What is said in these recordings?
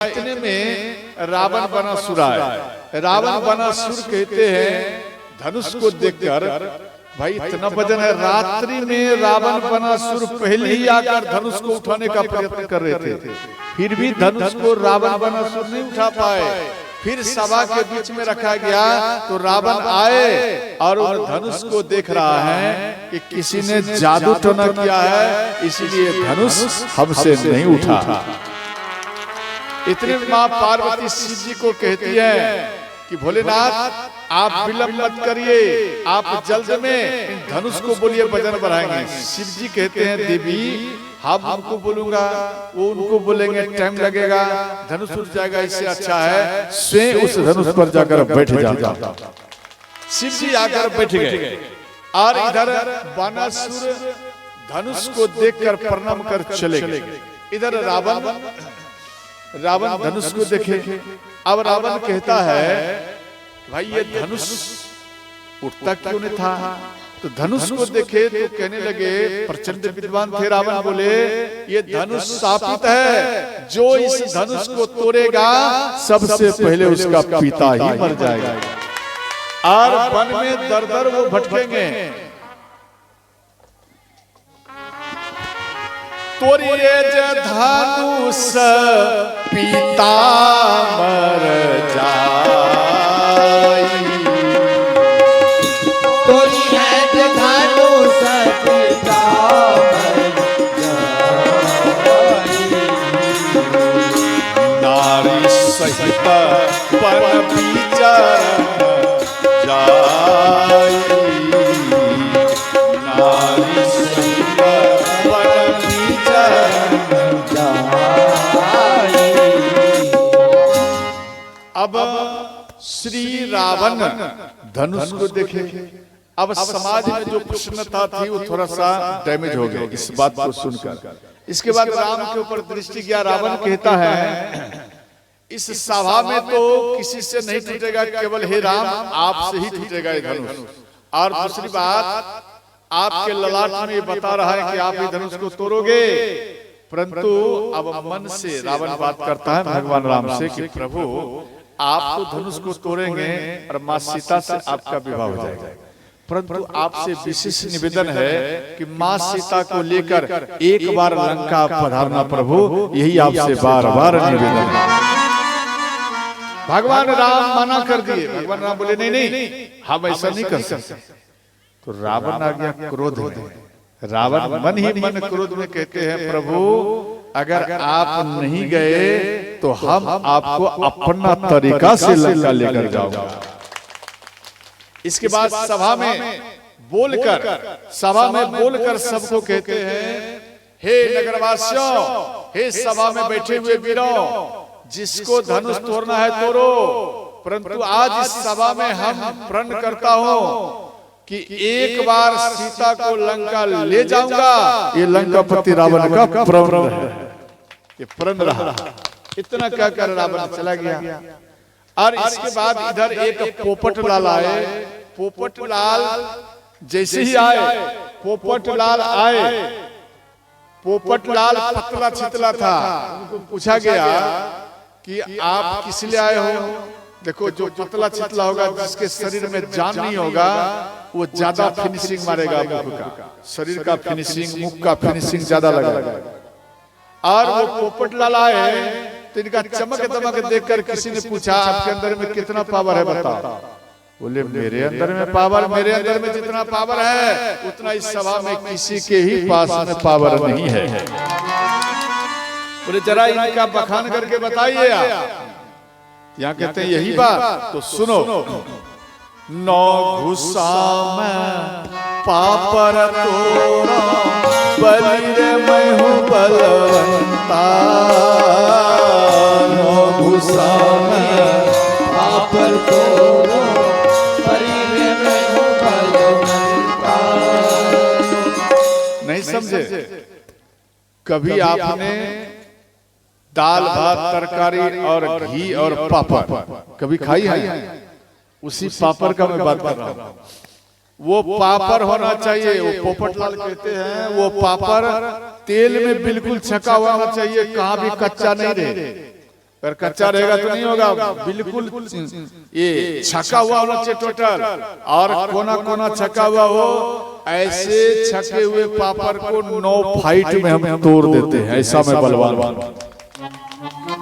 इतने में रावण बनासुर आए। रावण बनासुर कहते हैं धनुष को देखकर, भाई इतना वजन है। रात्रि में रावण बनासुर पहले ही आकर धनुष को उठाने का प्रयत्न कर रहे थे, फिर भी धनुष को रावण बनासुर नहीं उठा पाए। फिर सभा के बीच में रखा गया तो रावण आए और उन धनुष को देख रहा है कि किसी ने जादू टोना किया है, इसलिए धनुष हमसे नहीं उठा। इतने माँ पार्वती शिव जी को कहती है कि भोलेनाथ आप विलंब मत करिए, आप जल्द में इन धनुष को बोलिए वजन बढ़ाएंगे। शिव जी कहते हैं देवी हम उनको बोलूंगा, वो उनको बोलेंगे, टाइम लगेगा, धनुष उठ जाएगा, इससे अच्छा है स्वयं उस धनुष पर जाकर बैठ जाता। शिव जी आकर बैठ गए और इधर बानासुर धनुष को देखकर प्रणाम कर चले गए। इधर रावण धनुष को देखे। अब रावण कहता है भाई ये धनुष उठता क्यों नहीं था? तो धनुष को देखे तो कहने लगे, प्रचंड विद्वान थे रावण, बोले ये धनुष शापित है, जो इस धनुष को तोड़ेगा सबसे पहले उसका पिता ही मर जाएगा और वन में दर दर वो भटकेंगे। तोड़िए धनुष पिता मर जाई, तोड़िए धनुष पिता मर जाई, नारी सहित पर विचर जाई, नारी सहित पर विचर जाई। अब श्री रावण धनुष को देखे। अब समाज में जो प्रसन्नता थी वो थोड़ा सा डैमेज हो गया इस बात को सुनकर। इसके बाद राम के ऊपर दृष्टि किया। रावण कहता है इस सभा में तो किसी से नहीं टूटेगा, केवल हे राम आपसे ही टूटेगा ये धनुष। और दूसरी बात आपके ललाट में ये बता रहा है कि आप ये धनुष को तोड़ोगे, परंतु अब मन से रावण बात करता है भगवान राम से कि प्रभु आप तो धनुष को तोड़ेंगे और माँ सीता से आपका विवाह हो जाएगा, परंतु आपसे विशेष निवेदन है कि माँ सीता को लेकर एक बार लंका पधारना प्रभु, यही आपसे बार बार निवेदन है। भगवान राम मना कर दिए। भगवान राम बोले नहीं नहीं हम ऐसा नहीं कर सकते। तो रावण आ गया क्रोध में। रावण मन ही मन क्रोध में कहते हैं प्रभु अगर आप नहीं गए तो हम आपको अपना तरीका से लंका लेकर जाऊंगा। इसके बाद सभा में बोलकर सबको कहते हैं हे नगरवासियों, हे सभा में बैठे हुए वीरों, जिसको धनुष तोड़ना है तोड़ो, परंतु आज इस सभा में हम प्रण करता हूं कि एक बार सीता को लंका ले जाऊंगा। ये लंकापति रावण का प्रण है, ये प्रण रहा। इतना क्या कर रावण चला गया। और इसके बाद इधर एक पोपट लाल आए। पोपट लाल जैसे ही आए, पोपट लाल पतला छितला था। उनको पूछा गया कि आप किस लिए आए हो? देखो जो पतला छितला होगा, जिसके शरीर में जान नहीं होगा, वो ज्यादा फिनिशिंग मारेगा मुख का, शरीर का फिनिशिंग, मुख का फिनिशिंग ज्यादा लगेगा। और वो पोपट लाल आए तो इनका चमक दमक देखकर किसी ने पूछा आपके अंदर में कितना पावर है बताओ। बोले मेरे अंदर में पावर, मेरे अंदर में जितना पावर है उतना इस सभा में किसी के ही पास में पावर नहीं है। बोले जरा इनका बखान करके बताइए आप। यहाँ कहते हैं यही बात, तो सुनो। नौ घुसा में पापर तोड़ा, बलि रे मैं हूँ बलवंता। नौ घुसा में पापर तोड़ा, बलि रे मैं हूँ बलवंता। नहीं समझे? कभी आपने दाल भात तरकारी और घी और पापड़ कभी खाई है? उसी पापड़ का मैं बात कर रहा हूँ। वो पापड़ होना चाहिए। वो पोपटलाल कहते हैं वो पापड़ तेल में बिल्कुल छका हुआ होना चाहिए, कहाँ भी कच्चा नहीं रहे। अगर कच्चा रहेगा तो नहीं होगा, बिल्कुल ये छका हुआ होना चाहिए टोटल, और कोना कोना छका हुआ हो। ऐसे छके हुए पापड़ को 9 फाइट में हम तोड़ देते हैं, ऐसा मैं बलवान।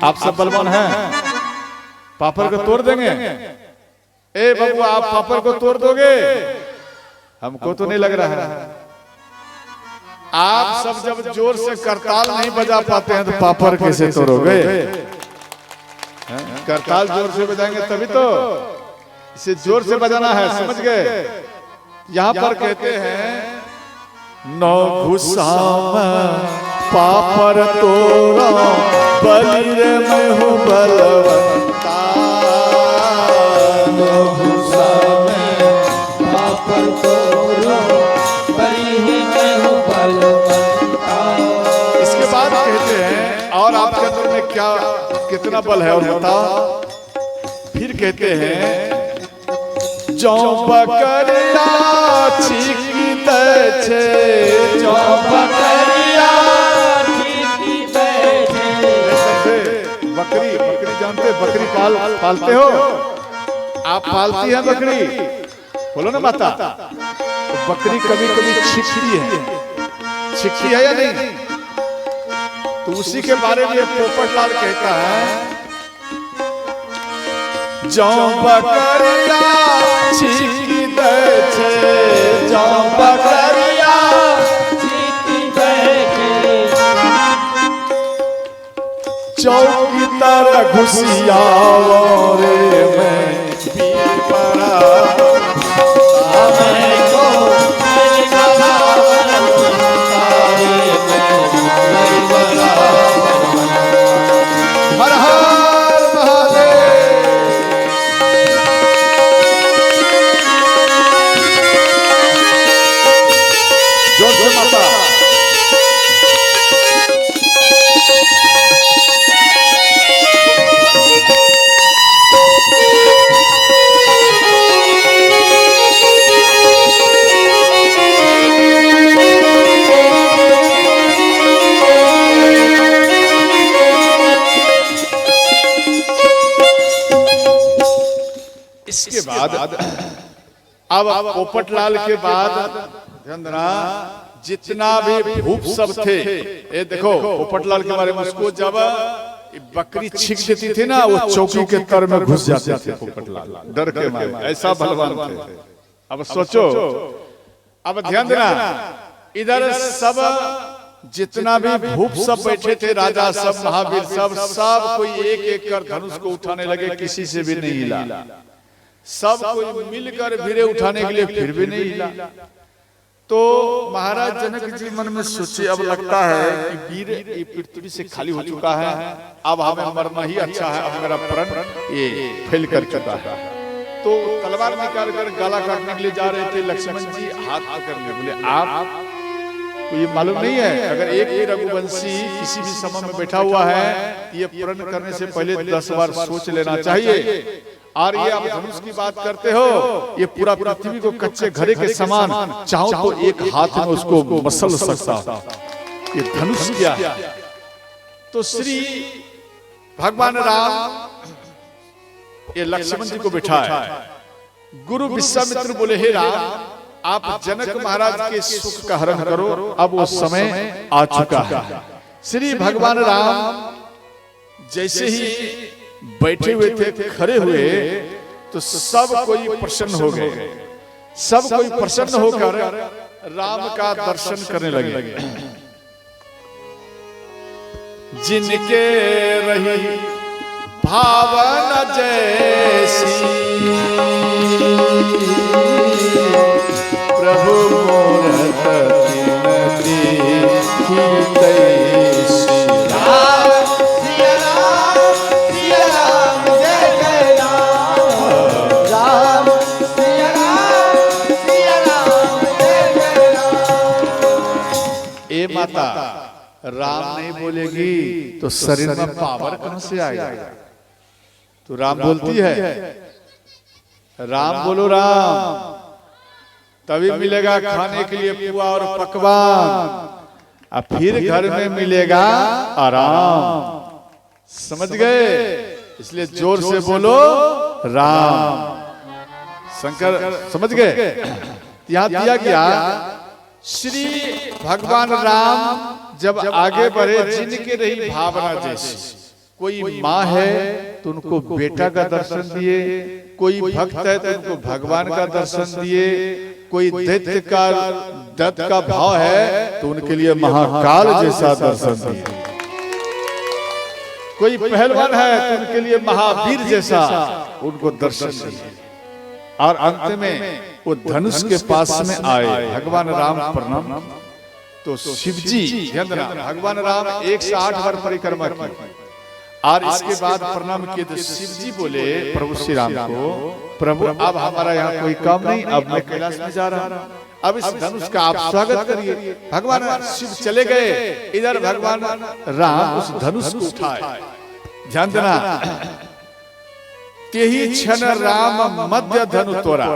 आप सब बलवान हैं, पापड़ को तोड़ देंगे? ए बाबू, आप पापड़ को तोड़ दोगे? हमको तो नहीं लग रहा है। आप सब जब जोर से करताल नहीं बजा पाते हैं तो पापड़ कैसे तोड़ोगे? करताल जोर से बजाएंगे तभी तो, इसे जोर से बजाना है, समझ गए? यहाँ पर कहते हैं 9 घुसा पापड़ तोड़ा, बलि रे मैं हूँ बलवंता। 9 घुसा पापड़ तोड़ा, बलि मैं हूँ बलवंता। इसके बाद कहते हैं और आपके अंदर में क्या कितना बल है और बताओ। फिर कहते हैं जो बकरिया छिकी छे, जो बकरिया छिकी छे। बकरी बकरी जानते, बकरी पालते हो आप? पालती है बकरी? बोलो ना माता। तो बकरी कभी कभी छिपती है या नहीं? तो उसी के बारे में पोपटलाल कहता है जो बकरिया छिकी छे, जो बकरिया छिकी छे। चौकी तरह घुसिया रे मैं पीपरा हर हर महादेव। जोर से माता। इसके बाद अब पोपटलाल के बाद जितना भी भूप सब थे, ये देखो पोपटलाल के बारे में, उसको जब बकरी छींक देती थी ना, वो चौकी के तर में घुस जाते थे पोपटलाल, डर के मारे, ऐसा बलवान थे। अब सोचो, अब ध्यान देना, इधर सब जितना भी भूप सब बैठे थे, राजा सब, महावीर सब कोई एक एक कर धनुष को उठाने लगे, किसी से भी नहीं हिला। सब कोई मिलकर भिड़े उठाने के लिए, फिर भी नहीं हिला। तो महाराज जनक जी मन में सोचे, अब लगता है कि वीर ये पृथ्वी से खाली हो चुका है, अब हमें मरना ही अच्छा है, अब मेरा प्रण ये फेल कर चुका है। तो तलवार निकाल कर गला काटने के लिए जा रहे थे। लक्ष्मण जी हाथ पकड़ने बोले, आप तो ये मालूम नहीं है, अगर एक भी रघुवंशी किसी भी समय में बैठा हुआ है, ये प्रण करने से पहले 10 बार सोच लेना चाहिए। और ये आप धनुष की बात करते हो, ये पूरा पृथ्वी को कच्चे घड़े के समान चाहो तो एक हाथ में उसको मसल सकता। ये धनुष क्या है? तो श्री भगवान राम ये लक्ष्मण जी को बिठाए। गुरु विश्वामित्र बोले, हे राम, आप जनक महाराज के सुख का हरण करो, अब वो समय आ चुका है। श्री भगवान राम जैसे ही बैठे हुए थे, खड़े हुए, तो सब कोई प्रसन्न हो गए। सब कोई प्रसन्न होकर राम का दर्शन करने लगे। जिनके रही भावना जैसी, प्रभु मूरत माता राम नहीं बोलेगी तो शरीर में पावर कहां से आएगा? तो राम बोलती है, राम बोलो राम, तभी मिलेगा खाने के लिए पुआ और पकवान, और फिर घर में मिलेगा आराम। समझ गए? इसलिए जोर से बोलो राम। शंकर समझ गए? यहां दिया गया श्री भगवान राम जब आगे बढ़े, जिनके रही भावना जैसी। कोई माँ है तो उनको बेटा का दर्शन दिए, कोई भक्त है तो उनको भगवान का दर्शन दिए, कोई दैत्य का दत्त का भाव है तो उनके लिए महाकाल जैसा दर्शन दिए, कोई पहलवान है तो उनके लिए महावीर जैसा उनको दर्शन दिए। और अंत में वो धनुष के पास में आए भगवान राम प्रणाम। तो शिव जी भगवान राम 108 बार परिक्रमा की और इसके बाद प्रणाम किए तो शिव जी बोले प्रभु श्री राम को, प्रभु अब हमारा यहाँ कोई काम नहीं, अब मैं कैलाश में जा रहा हूँ, अब इस धनुष का आप स्वागत करिए। भगवान शिव चले गए, इधर भगवान राम उस धनुष को उठाए। ध्यान देना, तेही क्षण राम मध्य धनु तोरा,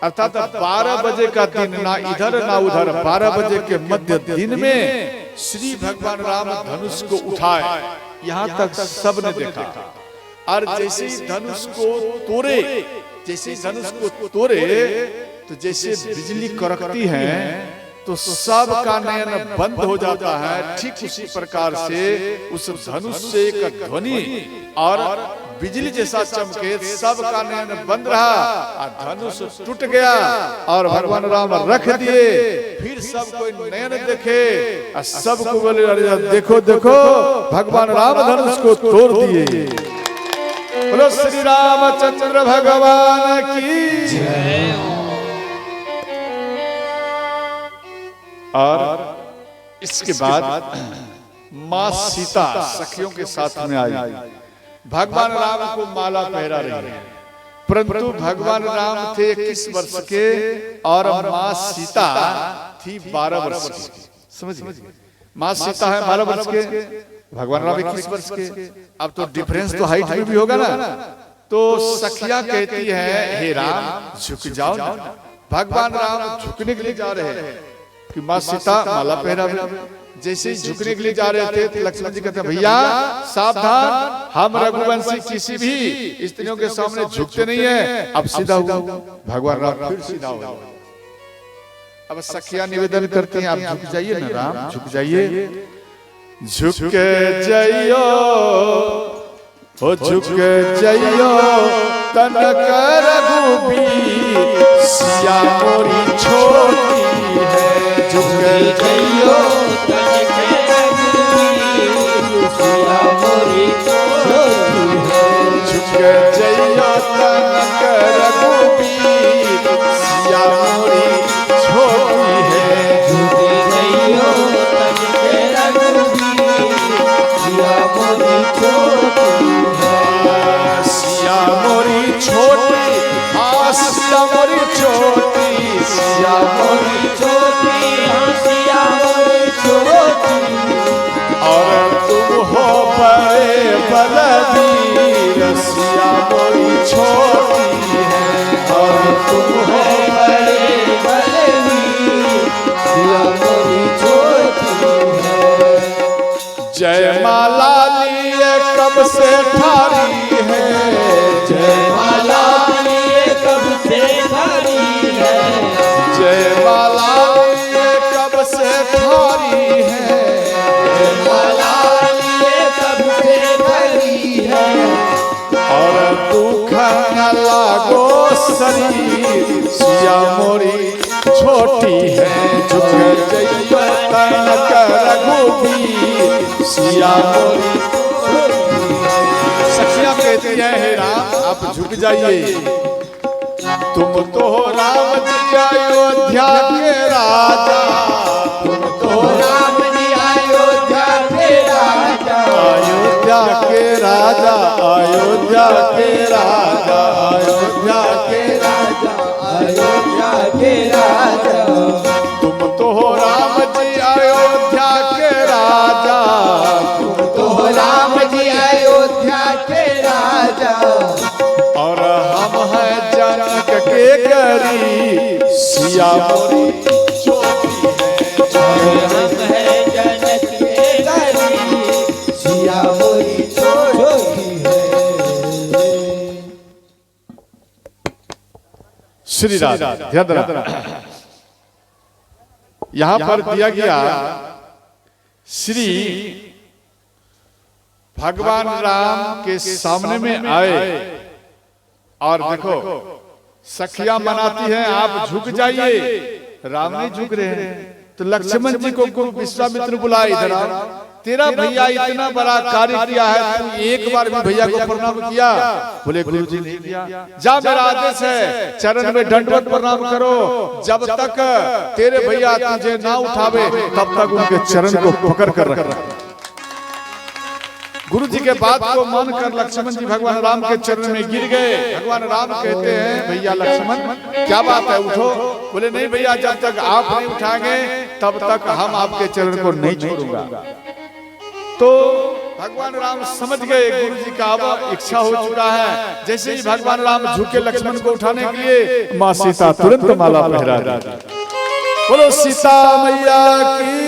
अर्थात 12 बजे का दिन, ना इधर ना उधर, 12 बजे के मध्य दिन में श्री भगवान राम धनुष को उठाए। यहाँ तक सबने देखा। और जैसे ही धनुष को तोड़े, जैसे धनुष को तोड़े तो जैसे बिजली कड़कती है तो सबका नयन बंद हो जाता है। ठीक उसी प्रकार से उस धनुष से एक ध्वनि और बिजली जैसा चमके, सबका नयन बंद रहा और धनुष टूट गया और भगवान राम रख दिए। फिर सब कोई नयन देखे और सबको बोले अरे देखो देखो भगवान राम धनुष को तोड़ दिए। बोलो श्री रामचंद्र भगवान की जय। और इसके बाद माँ सीता सखियों के साथ में आई, भगवान राम को माला पहरा रही है। परंतु भगवान राम थे 21 वर्ष के और माँ सीता थी 12 वर्ष की। समझिए, माँ सीता है 12 वर्ष के, भगवान राम 21 वर्ष के। अब तो डिफरेंस तो हाइट में भी होगा ना। तो सखिया कहती है हे राम झुक जाओ ना। भगवान राम झुकने के लिए जा रहे हैं कि माँ सीता माला पहरा। जैसे ही झुकने के लिए जा रहे थे तो लक्ष्मण जी कहते हैं भैया सावधान, हम रघुवंशी किसी भी स्त्रियों के सामने झुकते नहीं है। अब सीधा हुआ, भगवान राम फिर सीधा हुआ। अब सखिया निवेदन करते हैं आप झुक जाइए ना राम, झुक जाइए, झुक जाइयो हो झुक जाइयो तन कर रघुबीर, सिया मोरी छोटी है। झुक जाइयो तन के रघुबीर, सिया मोरी छोटी है। झुक जाइयो तन कर रघुबीर, सिया मोरी छोटी है। झुक जाइयो तन के रघुबीर, सिया मोरी छोटी है। सिया मोरी छोटी, सिया मोरी छोटी, सिया मोरी छोटी, सिया मोरी छोटी। और तुम हो बड़े बलवीर, सिया मोरी छोटी है। और तुम हो बड़े बलवीर, सिया मोरी छोटी है। जयमाला लिए कब से ठारी है, जयमाला लिए कब से ठारी है। जयमाला लिए कब से ठारी है। जयमाला लिए कब से ठारी है। और दुख न लागो शरीर, सिया मोरी छोटी है। झुक जाइयो तन कर रघुबीर, सिया मोरी छोटी है। सखियां कहती है हे राम आप झुक जाइए, तुम तो राम जी अयोध्या के राजा, तुम तो राम जी अयोध्या के राजा। अयोध्या के राजा, अयोध्या के राजा, अयोध्या के राजा, अयोध्या के राजा। तुम तो राम जी अयोध्या के राजा, तुम तो राम जी अयोध्या के राजा। और हम हैं जनक के गरीब, सिया मोरी छोटी है। हम हैं जनक के गरीब, सिया मोरी छोटी श्री राधा, ध्यान देना। यहां पर दिया गया श्री भगवान राम के सामने में आए और देखो सखियां मनाती हैं आप झुक जाइए, राम नहीं झुक रहे हैं। तो लक्ष्मण जी को विश्वामित्र बुलाए, इधर आओ, तेरा भैया इतना बड़ा कार्य किया है, तू एक बार भी भैया को प्रणाम किया? बोले गुरु जी नहीं किया। जा मेरा आदेश है, चरण में दंडवत प्रणाम करो, जब तक तेरे भैया तुझे ना उठावे तब तक उनके चरण को पकड़ कर रखना। गुरु जी के बात को मानकर लक्ष्मण जी भगवान राम के चरण में गिर गए। भगवान राम कहते हैं भैया लक्ष्मण क्या बात है, उठो। बोले नहीं भैया, जब तक आप नहीं उठाएंगे तब तक हम आपके चरण को नहीं छोड़ूंगा। तो भगवान राम समझ गए गुरु जी का अब इच्छा हो चुका है। जैसे ही भगवान राम झुके लक्ष्मण को उठाने के लिए, माँ सीता तुरंत माला पहरा दी। बोलो सीता मैया की